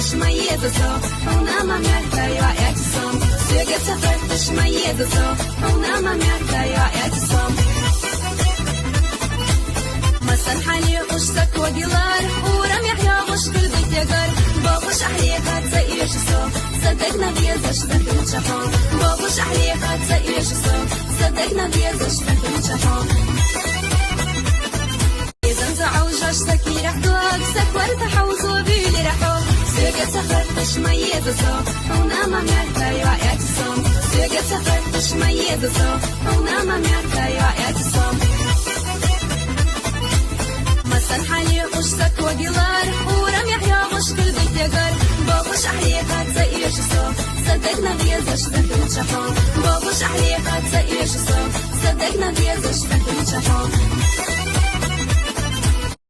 تشميزه ونما ميرتا يا اعتصام سيجا سفر تشميزه ونما ميرتا يا اعتصام مسن حالي قشتك وقلار ورم يحيى مشكل بيت يقر بابوش أحليقات زي يشصو صدقنا بيزش تكن شحون بابوش أحليقات زي يشصو صدقنا بيزش تكن شحون إذا زعوجش تكي رح دوك سكور تحوزو بيلي رحو سيجا سفر تشميزه ونما ميرتا يا اعتصام سيجا سفر تشميزه ونما ميرتا يا اعتصام مسن حالي قشتك وقلار ورم يحيى مشكل بيت يقر بابوش أحليقات زي يشصو صدقنا بيزش تكن شحون بابوش أحليقات زي يشصو صدقنا بيزش تكن شحون